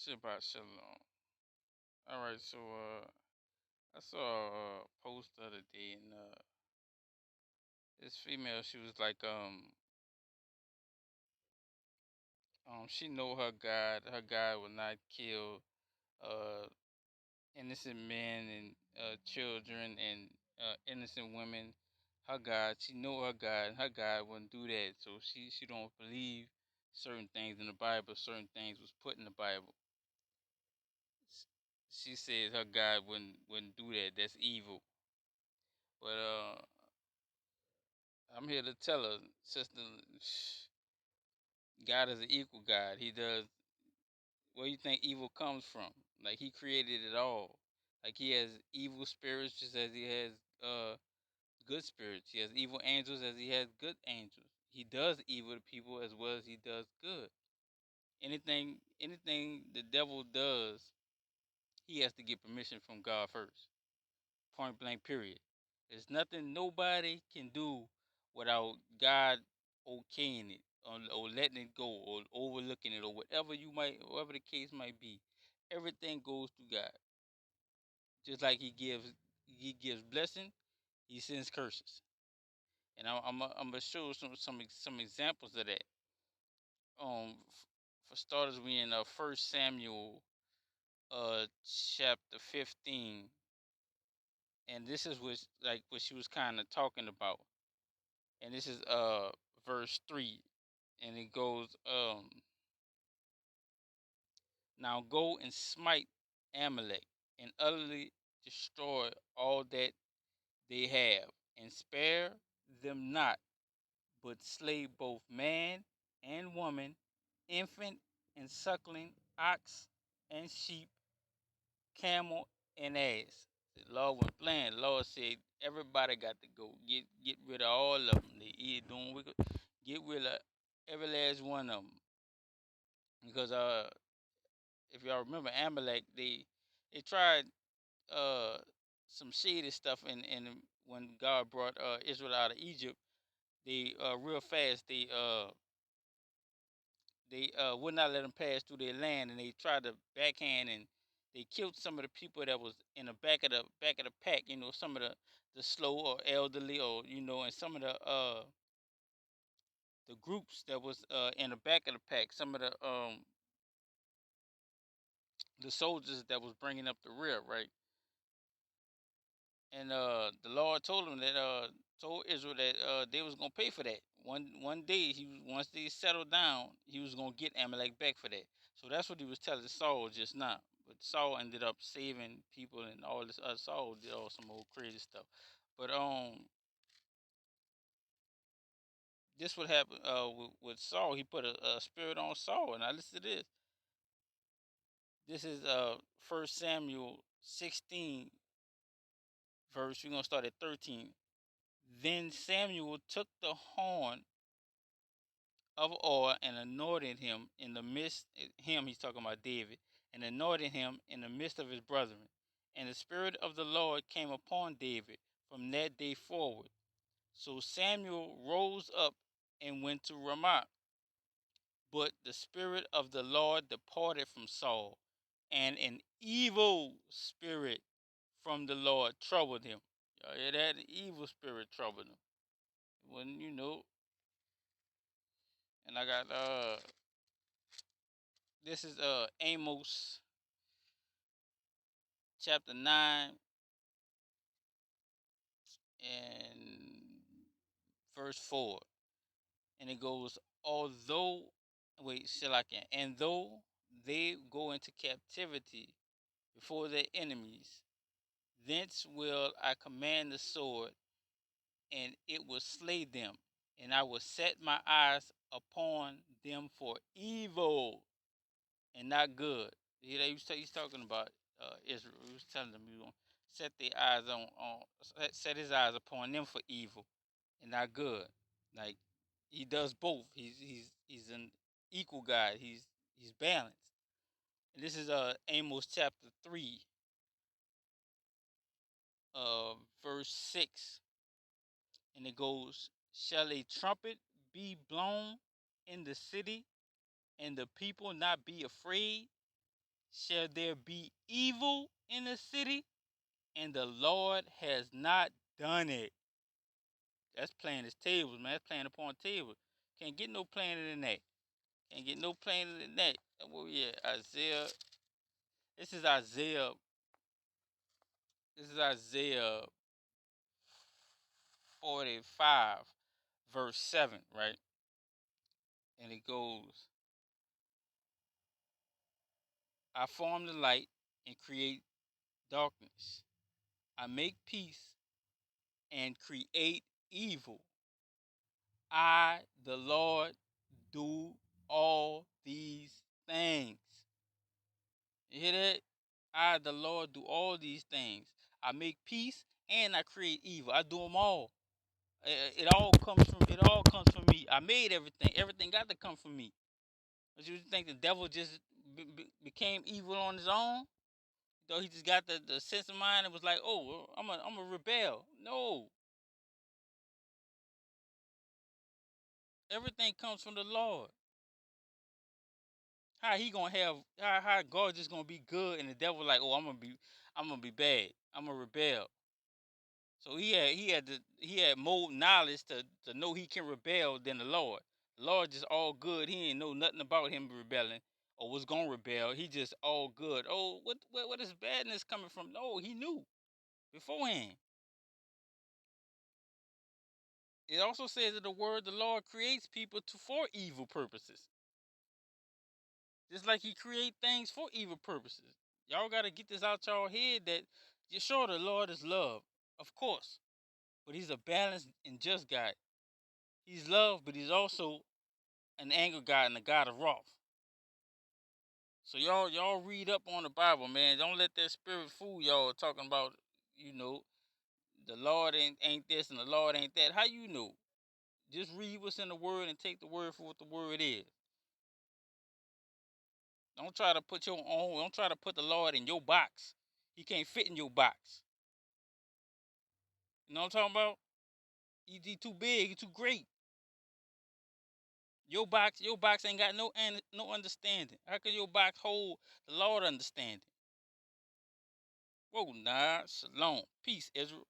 Shabbat Shalom. All right, so I saw a post the other day, and this female, she was like, she know her God will not kill uh innocent men and children and innocent women. Her God, she know her God, and her God wouldn't do that. So she don't believe certain things in the Bible. Certain things was put in the Bible. She says her God wouldn't do that. That's evil. But I'm here to tell her, sister, God is an equal God. He does where you think evil comes from. Like he created it all. Like he has evil spirits just as he has good spirits. He has evil angels as he has good angels. He does evil to people as well as he does good. Anything the devil does, he has to get permission from God first. Point blank, period. There's nothing nobody can do without God okaying it or letting it go or overlooking it or whatever the case might be. Everything goes through God. Just like he gives blessing, he sends curses. And I'm gonna show some examples of that. For starters, we in 1 Samuel chapter 15, and this is what she was kind of talking about. And this is verse 3, and it goes, now go and smite Amalek and utterly destroy all that they have, and spare them not, but slay both man and woman, infant and suckling, ox and sheep, camel and ass. The Lord was playing. The Lord said everybody got to go. Get rid of all of them. They either doing wicked. Get rid of every last one of them. Because if y'all remember Amalek, they tried uh some shady stuff, and when God brought Israel out of Egypt, they real fast they would not let them pass through their land, and they tried to backhand, and they killed some of the people that was in the back of the pack. You know, some of the slow or elderly, or and some of the groups that was in the back of the pack. Some of the soldiers that was bringing up the rear, right? And the Lord told him that told Israel that they was gonna pay for that. One day once they settled down, he was gonna get Amalek back for that. So that's what he was telling Saul just now. But Saul ended up saving people and all this other. Saul did all some old crazy stuff. But this what happened with Saul. He put a spirit on Saul, and I listen to this. This is 1 Samuel 16 verse. We're gonna start at 13. Then Samuel took the horn of oil and anointed him in the midst. Him, he's talking about David, and anointed him in the midst of his brethren. And the Spirit of the Lord came upon David from that day forward. So Samuel rose up and went to Ramah. But the Spirit of the Lord departed from Saul, and an evil spirit from the Lord troubled him. Y'all hear that? An evil spirit troubled him. When and I got this is Amos chapter 9 and verse 4. And it goes, although wait, Shalakin, and though they go into captivity before their enemies, thence will I command the sword, and it will slay them, and I will set my eyes upon them for evil and not good. He's talking about Israel. He was telling them he was going to set their eyes set his eyes upon them for evil and not good. Like he does both. He's an equal God. He's balanced. And this is Amos chapter 3, verse 6, and it goes, "Shall a trumpet be blown in the city, and the people not be afraid? shall there be evil in the city, and the Lord has not done it. That's playing his tables, man. That's playing upon tables. Can't get no plainer than that. Can't get no plainer than that. Where we at? Isaiah. This is Isaiah. This is Isaiah 45, verse 7, right? And it goes, I form the light and create darkness. I make peace and create evil. I, the Lord, do all these things. You hear that? I, the Lord, do all these things. I make peace and I create evil. I do them all. It all comes from me. I made everything. Everything got to come from me. But you think the devil just became evil on his own? Though he just got the sense of mind and was like, oh, well, I'm a rebel. No, everything comes from the Lord. How he gonna have how God just gonna be good and the devil like, oh, I'm gonna be bad. I'm a rebel. So he had more knowledge to know he can rebel than the Lord. The Lord just all good. He ain't know nothing about him rebelling or was gonna rebel. He just all good. Oh, what is badness coming from? No, he knew beforehand. It also says that the word the Lord creates people for evil purposes. Just like he create things for evil purposes. Y'all gotta get this out y'all head that you're sure the Lord is love, of course. But he's a balanced and just God. He's love, but he's also an anger God and a God of wrath. So y'all read up on the Bible, man. Don't let that spirit fool y'all talking about, you know, the Lord ain't this and the Lord ain't that. How you know? Just read what's in the word and take the word for what the word is. Don't try to put your own, don't try to put the Lord in your box. He can't fit in your box. You know what I'm talking about? He too big, he too great. Your box ain't got no understanding. How can your box hold the Lord understanding? Whoa, nah, shalom. Peace, Israel.